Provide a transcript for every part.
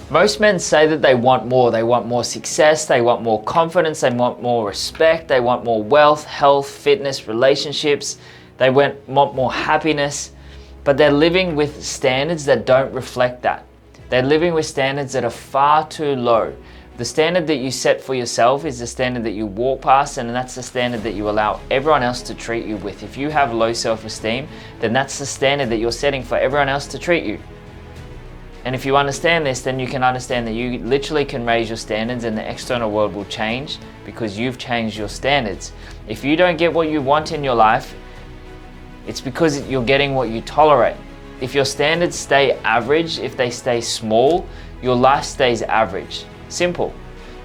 Most men say that they want more. They want more success, they want more confidence, they want more respect, they want more wealth, health, fitness, relationships, they want more happiness, but they're living with standards that don't reflect that. They're living with standards that are far too low. The standard that you set for yourself is the standard that you walk past, and that's the standard that you allow everyone else to treat you with. If you have low self-esteem, then that's the standard that you're setting for everyone else to treat you. And if you understand this, then you can understand that you literally can raise your standards and the external world will change because you've changed your standards. If you don't get what you want in your life, it's because you're getting what you tolerate. If your standards stay average, if they stay small, your life stays average. Simple.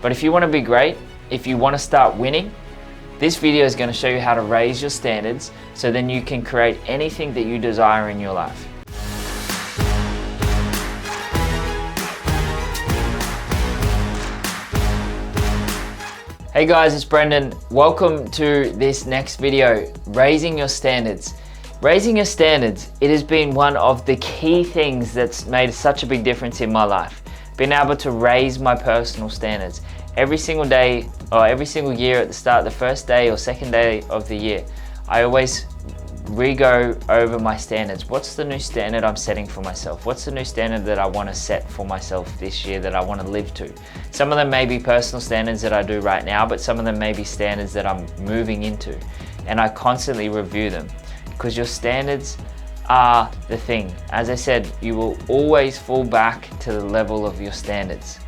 But if you want to be great, if you want to start winning, this video is going to show you how to raise your standards so then you can create anything that you desire in your life. Hey guys, it's Brendon. Welcome to this next video, raising your standards. Raising your standards, it has been one of the key things that's made such a big difference in my life. Being able to raise my personal standards. Every single day or every single year at the start, the first day or second day of the year, I always re-go over my standards. What's the new standard I'm setting for myself? What's the new standard that I want to set for myself this year that I want to live to? Some of them may be personal standards that I do right now, but some of them may be standards that I'm moving into. And I constantly review them because your standards are the thing. As I said, you will always fall back to the level of your standards.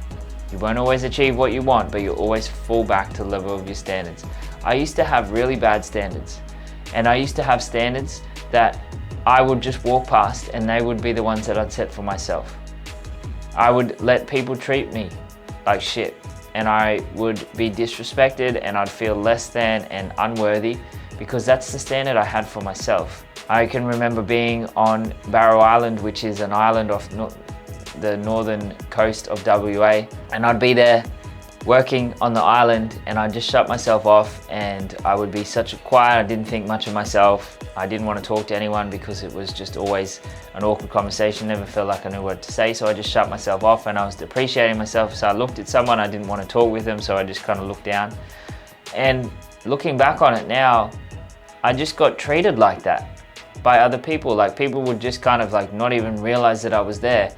You won't always achieve what you want, but you'll always fall back to the level of your standards. I used to have really bad standards. And I used to have standards that I would just walk past and they would be the ones that I'd set for myself. I would let people treat me like shit and I would be disrespected and I'd feel less than and unworthy because that's the standard I had for myself. I can remember being on Barrow Island, which is an island off the northern coast of WA, and I'd be there working on the island and I'd just shut myself off and I would be such a quiet, I didn't think much of myself. I didn't want to talk to anyone because it was just always an awkward conversation, never felt like I knew what to say, so I just shut myself off and I was depreciating myself. So I looked at someone, I didn't want to talk with them, so I just kind of looked down. And looking back on it now, I just got treated like that by other people. Like people would just kind of like not even realize that I was there.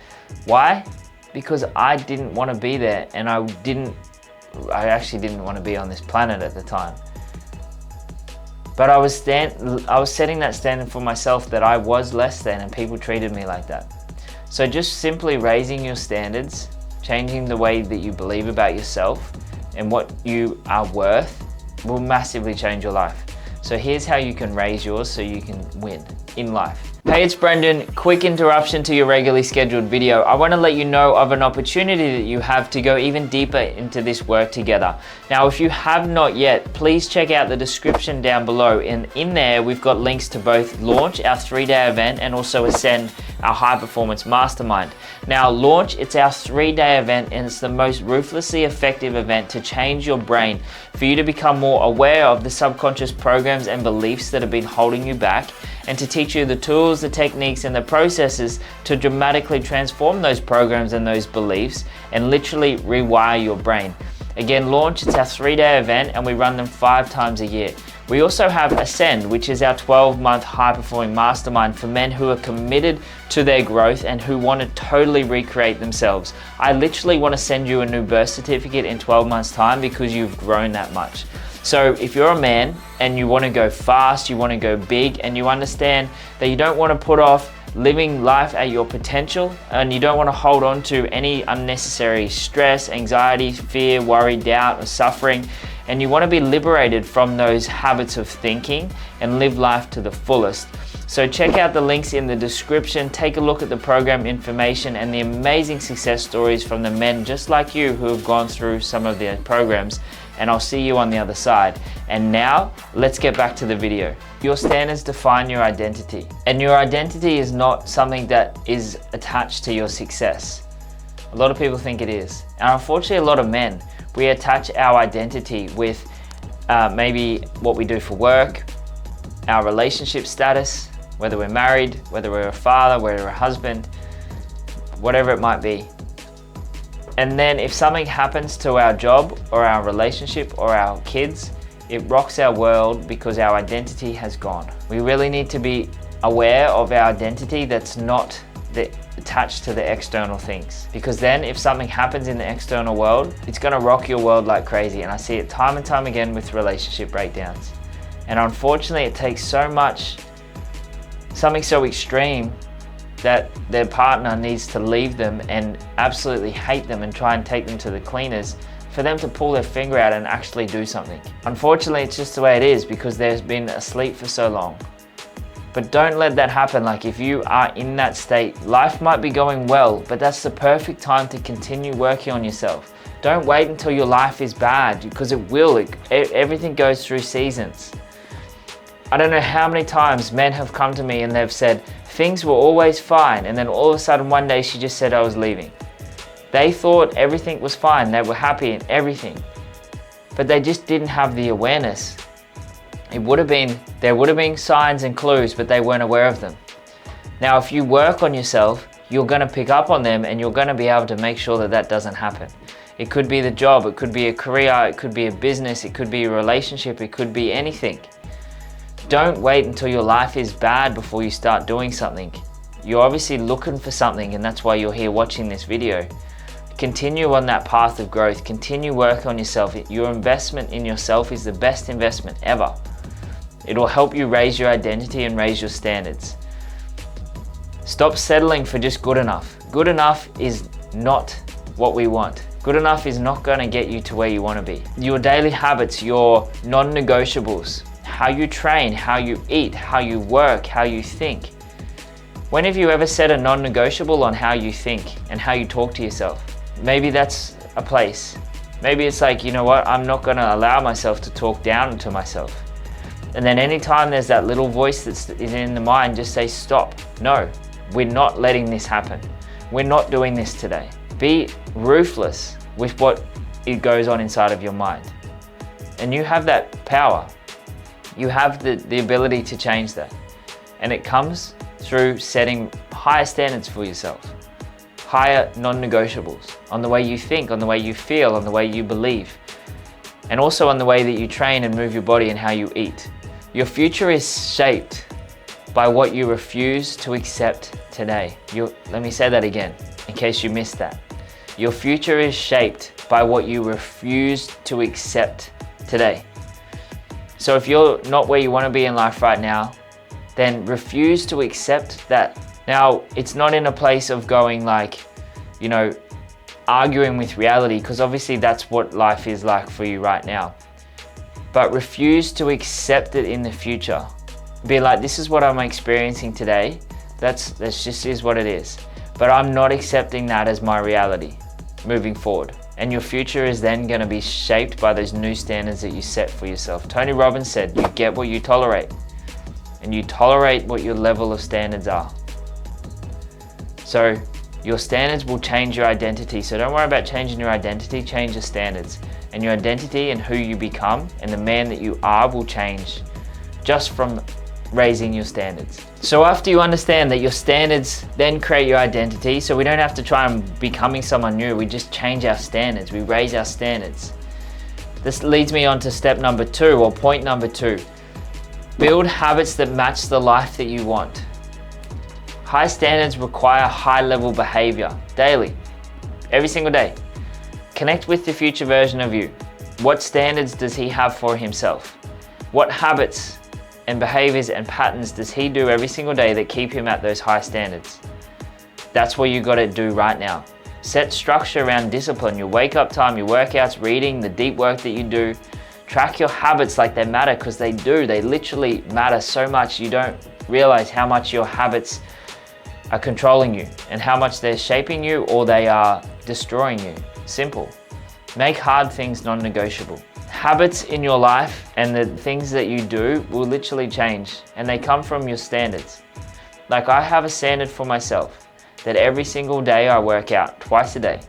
Why? Because I didn't want to be there and I actually didn't want to be on this planet at the time. But I was setting that standard for myself that I was less than and people treated me like that. So just simply raising your standards, changing the way that you believe about yourself and what you are worth will massively change your life. So here's how you can raise yours so you can win in life. Hey, it's Brendon. Quick interruption to your regularly scheduled video. I want to let you know of an opportunity that you have to go even deeper into this work together. Now, if you have not yet, please check out the description down below. And in there, we've got links to both Launch, our 3-day event, and also Ascend, our high performance mastermind. Now, Launch, it's our 3-day event and it's the most ruthlessly effective event to change your brain for you to become more aware of the subconscious programs and beliefs that have been holding you back, and to teach you the tools, the techniques, and the processes to dramatically transform those programs and those beliefs and literally rewire your brain. Again, Launch, it's our 3-day event and we run them 5 times a year. We also have Ascend, which is our 12-month high-performing mastermind for men who are committed to their growth and who want to totally recreate themselves. I literally want to send you a new birth certificate in 12 months' time because you've grown that much. So if you're a man and you want to go fast, you want to go big, and you understand that you don't want to put off living life at your potential, and you don't want to hold on to any unnecessary stress, anxiety, fear, worry, doubt, or suffering, and you want to be liberated from those habits of thinking and live life to the fullest. So check out the links in the description, take a look at the program information and the amazing success stories from the men just like you who have gone through some of their programs, and I'll see you on the other side. And now, let's get back to the video. Your standards define your identity, and your identity is not something that is attached to your success. A lot of people think it is, and unfortunately a lot of men, we attach our identity with maybe what we do for work, our relationship status, whether we're married, whether we're a father, whether we're a husband, whatever it might be. And then if something happens to our job or our relationship or our kids, it rocks our world because our identity has gone. We really need to be aware of our identity that's not attached to the external things. Because then if something happens in the external world, it's gonna rock your world like crazy. And I see it time and time again with relationship breakdowns. And unfortunately, it takes something so extreme that their partner needs to leave them and absolutely hate them and try and take them to the cleaners for them to pull their finger out and actually do something. Unfortunately, it's just the way it is because they've been asleep for so long. But don't let that happen. Like if you are in that state, life might be going well, but that's the perfect time to continue working on yourself. Don't wait until your life is bad because it will. Everything goes through seasons. I don't know how many times men have come to me and they've said, things were always fine, and then all of a sudden one day she just said I was leaving. They thought everything was fine, they were happy and everything, but they just didn't have the awareness. There would have been signs and clues, but they weren't aware of them. Now, if you work on yourself, you're gonna pick up on them and you're gonna be able to make sure that that doesn't happen. It could be the job, it could be a career, it could be a business, it could be a relationship, it could be anything. Don't wait until your life is bad before you start doing something. You're obviously looking for something, and that's why you're here watching this video. Continue on that path of growth. Continue work on yourself. Your investment in yourself is the best investment ever. It will help you raise your identity and raise your standards. Stop settling for just good enough. Good enough is not what we want. Good enough is not going to get you to where you want to be. Your daily habits, your non-negotiables, how you train, how you eat, how you work, how you think. When have you ever set a non-negotiable on how you think and how you talk to yourself? Maybe that's a place. Maybe it's like, you know what, I'm not going to allow myself to talk down to myself. And then anytime there's that little voice that's in the mind, just say stop. No, we're not letting this happen. We're not doing this today. Be ruthless with what it goes on inside of your mind. And you have that power. You have the ability to change that. And it comes through setting higher standards for yourself, higher non-negotiables on the way you think, on the way you feel, on the way you believe, and also on the way that you train and move your body and how you eat. Your future is shaped by what you refuse to accept today. Let me say that again, in case you missed that. Your future is shaped by what you refuse to accept today. So if you're not where you want to be in life right now, then refuse to accept that. Now, it's not in a place of going like, you know, arguing with reality, because obviously that's what life is like for you right now. But refuse to accept it in the future. Be like, this is what I'm experiencing today. That's just is what it is. But I'm not accepting that as my reality moving forward. And your future is then going to be shaped by those new standards that you set for yourself. Tony Robbins said, you get what you tolerate, and you tolerate what your level of standards are. So your standards will change your identity. So don't worry about changing your identity, change your standards. And your identity and who you become and the man that you are will change just from raising your standards. So after you understand that your standards then create your identity, so we don't have to try and becoming someone new, we just change our standards, we raise our standards. This leads me on to step number 2, or point number 2. Build habits that match the life that you want. High standards require high level behavior daily, every single day. Connect with the future version of you. What standards does he have for himself? What habits and behaviors and patterns does he do every single day that keep him at those high standards? That's what you got to do right now. Set structure around discipline, your wake up time, your workouts, reading, the deep work that you do. Track your habits like they matter, because they do. They literally matter so much. You don't realize how much your habits are controlling you and how much they're shaping you or they are destroying you. Simple. Make hard things non-negotiable. Habits in your life and the things that you do will literally change, and they come from your standards. Like, I have a standard for myself that every single day I work out twice a day.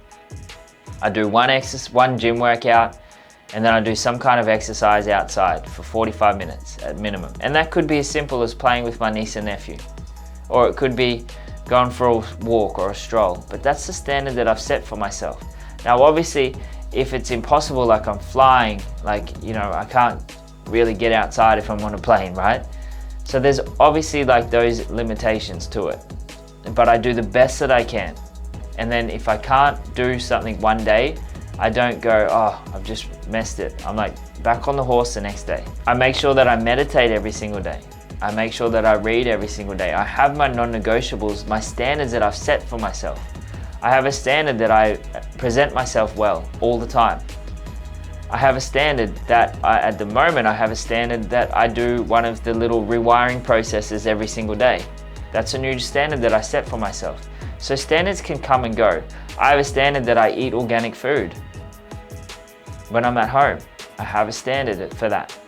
I do one gym workout, and then I do some kind of exercise outside for 45 minutes at minimum. And that could be as simple as playing with my niece and nephew, or it could be going for a walk or a stroll. But that's the standard that I've set for myself. Now obviously, if it's impossible, like I'm flying, like, you know, I can't really get outside if I'm on a plane, right? So there's obviously like those limitations to it, but I do the best that I can. And then if I can't do something one day, I don't go, oh, I've just messed it. I'm like back on the horse the next day. I make sure that I meditate every single day. I make sure that I read every single day. I have my non-negotiables, my standards that I've set for myself. I have a standard that I present myself well all the time. I have a standard that at the moment, I have a standard that I do one of the little rewiring processes every single day. That's a new standard that I set for myself. So standards can come and go. I have a standard that I eat organic food. When I'm at home, I have a standard for that.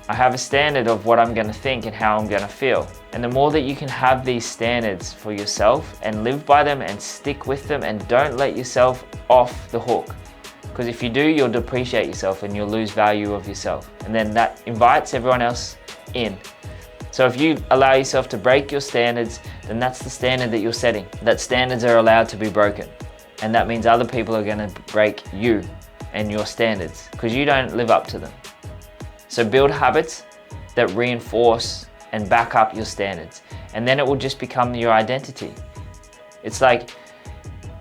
I have a standard of what I'm going to think and how I'm going to feel. And the more that you can have these standards for yourself and live by them and stick with them and don't let yourself off the hook. Because if you do, you'll depreciate yourself and you'll lose value of yourself. And then that invites everyone else in. So if you allow yourself to break your standards, then that's the standard that you're setting. That standards are allowed to be broken. And that means other people are going to break you and your standards because you don't live up to them. So build habits that reinforce and back up your standards. And then it will just become your identity. It's like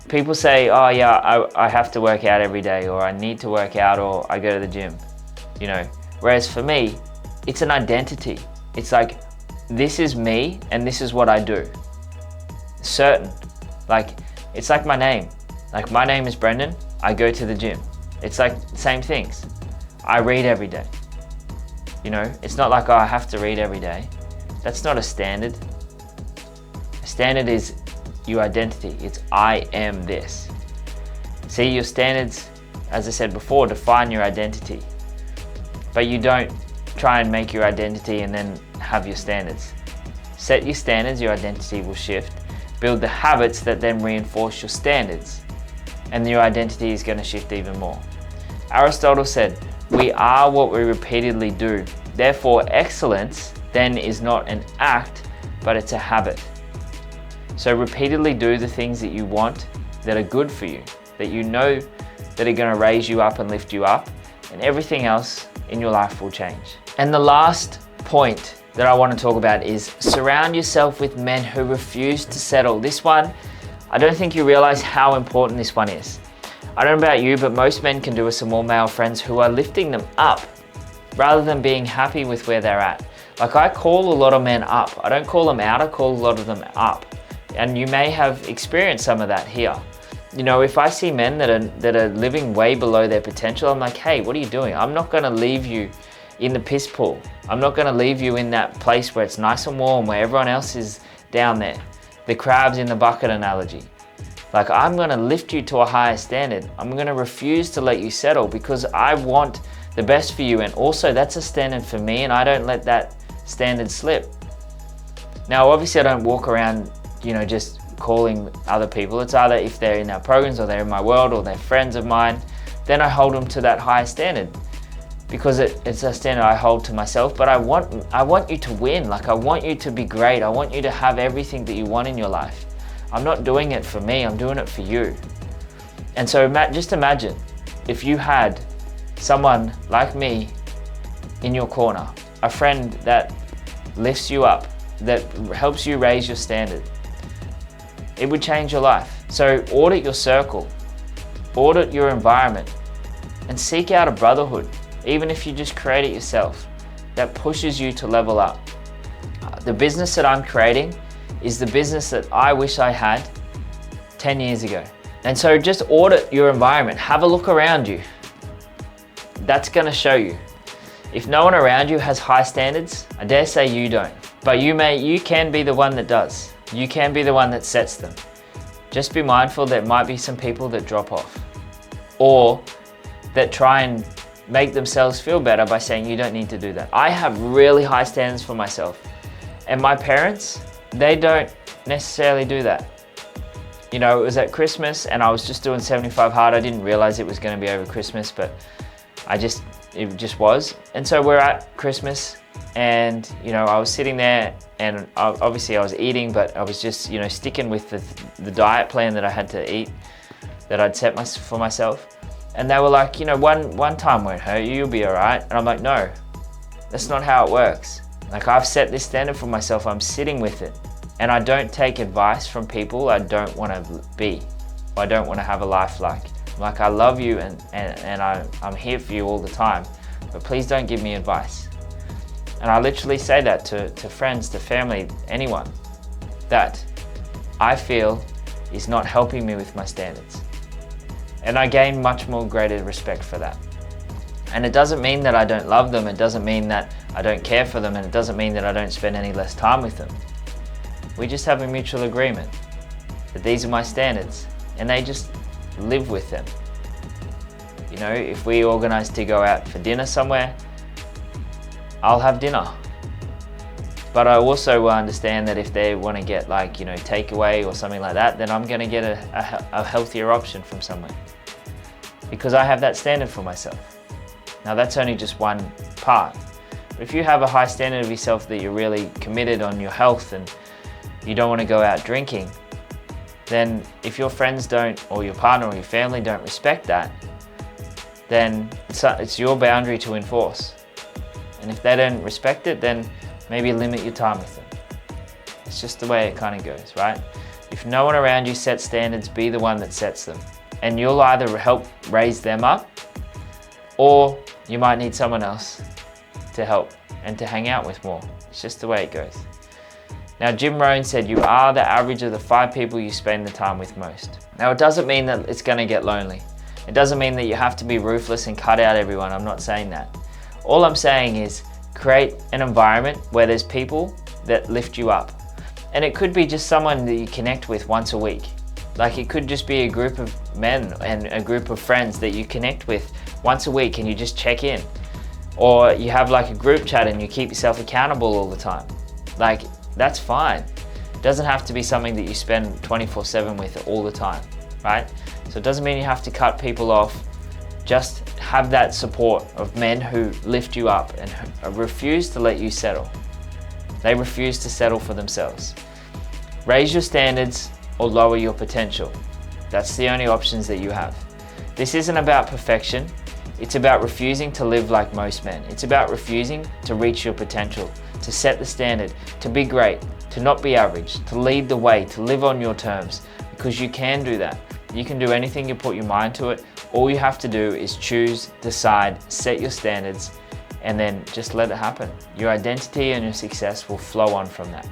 people say, oh yeah, I have to work out every day, or I need to work out, or I go to the gym, you know. Whereas for me, it's an identity. It's like, this is me and this is what I do. Certain, like, it's like my name. Like my name is Brendon, I go to the gym. It's like same things. I read every day. You know, it's not like, oh, I have to read every day. That's not a standard. A standard is your identity. It's I am this. See, your standards, as I said before, define your identity. But you don't try and make your identity and then have your standards. Set your standards, your identity will shift. Build the habits that then reinforce your standards. And your identity is going to shift even more. Aristotle said, we are what we repeatedly do. Therefore, excellence then is not an act, but it's a habit. So repeatedly do the things that you want, that are good for you, that you know that are going to raise you up and lift you up, and everything else in your life will change. And the last point that I want to talk about is surround yourself with men who refuse to settle. This one, I don't think you realize how important this one is. I don't know about you, but most men can do with some more male friends who are lifting them up rather than being happy with where they're at. Like I call a lot of men up. I don't call them out, I call a lot of them up. And you may have experienced some of that here. You know, if I see men that are living way below their potential, I'm like, hey, what are you doing? I'm not gonna leave you in the piss pool. I'm not gonna leave you in that place where it's nice and warm, where everyone else is down there. The crabs in the bucket analogy. Like, I'm gonna lift you to a higher standard. I'm gonna refuse to let you settle because I want the best for you. And also that's a standard for me and I don't let that standard slip. Now, obviously I don't walk around, you know, just calling other people. It's either if they're in our programs or they're in my world or they're friends of mine, then I hold them to that higher standard because it's a standard I hold to myself. But I want you to win. Like, I want you to be great. I want you to have everything that you want in your life. I'm not doing it for me, I'm doing it for you. And so just imagine if you had someone like me in your corner, a friend that lifts you up, that helps you raise your standard. It would change your life. So audit your circle, audit your environment, and seek out a brotherhood, even if you just create it yourself, that pushes you to level up. The business that I'm creating is the business that I wish I had 10 years ago. And so just audit your environment, have a look around you. That's gonna show you. If no one around you has high standards, I dare say you don't. But you can be the one that does. You can be the one that sets them. Just be mindful there might be some people that drop off or that try and make themselves feel better by saying you don't need to do that. I have really high standards for myself, and my parents, they don't necessarily do that. You know, it was at Christmas and I was just doing 75 hard. I didn't realize it was going to be over Christmas, but it just was. And so we're at Christmas and, you know, I was sitting there and obviously I was eating, but I was just, you know, sticking with the diet plan that I had to eat, that I'd set for myself. And they were like, you know, one time won't hurt you, you'll be all right. And I'm like, no, that's not how it works. Like, I've set this standard for myself, I'm sitting with it. And I don't take advice from people I don't want to be, or I don't want to have a life like. Like, I love you and I'm here for you all the time, but please don't give me advice. And I literally say that to friends, to family, anyone that I feel is not helping me with my standards. And I gain much more greater respect for that. And it doesn't mean that I don't love them, it doesn't mean that I don't care for them, and it doesn't mean that I don't spend any less time with them. We just have a mutual agreement that these are my standards, and they just live with them. You know, if we organize to go out for dinner somewhere, I'll have dinner. But I also will understand that if they want to get, like, you know, takeaway or something like that, then I'm going to get a healthier option from somewhere, because I have that standard for myself. Now, that's only just one part. But if you have a high standard of yourself, that you're really committed on your health and you don't want to go out drinking, then if your friends don't, or your partner or your family don't respect that, then it's your boundary to enforce. And if they don't respect it, then maybe limit your time with them. It's just the way it kind of goes, right? If no one around you sets standards, be the one that sets them. And you'll either help raise them up, or you might need someone else to help and to hang out with more. It's just the way it goes. Now, Jim Rohn said, you are the average of the 5 people you spend the time with most. Now, it doesn't mean that it's going to get lonely. It doesn't mean that you have to be ruthless and cut out everyone. I'm not saying that. All I'm saying is create an environment where there's people that lift you up. And it could be just someone that you connect with once a week. Like, it could just be a group of men and a group of friends that you connect with once a week and you just check in. Or you have like a group chat and you keep yourself accountable all the time. Like, that's fine. It doesn't have to be something that you spend 24/7 with all the time, right? So it doesn't mean you have to cut people off. Just have that support of men who lift you up and refuse to let you settle. They refuse to settle for themselves. Raise your standards or lower your potential. That's the only options that you have. This isn't about perfection. It's about refusing to live like most men. It's about refusing to reach your potential, to set the standard, to be great, to not be average, to lead the way, to live on your terms, because you can do that. You can do anything you put your mind to it. All you have to do is choose, decide, set your standards, and then just let it happen. Your identity and your success will flow on from that.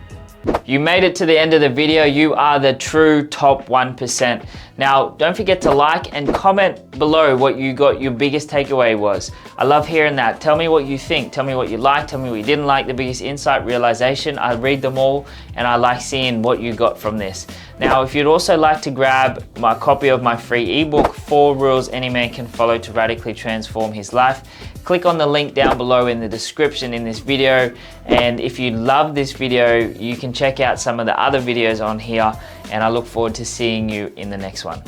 You made it to the end of the video. You are the true top 1%. Now, don't forget to like and comment below what you got, your biggest takeaway was. I love hearing that. Tell me what you think. Tell me what you liked. Tell me what you didn't like, the biggest insight, realization. I read them all and I like seeing what you got from this. Now, if you'd also like to grab my copy of my free ebook, 4 Rules Any Man Can Follow to Radically Transform His Life, click on the link down below in the description in this video. And if you love this video, you can check out some of the other videos on here, and I look forward to seeing you in the next one.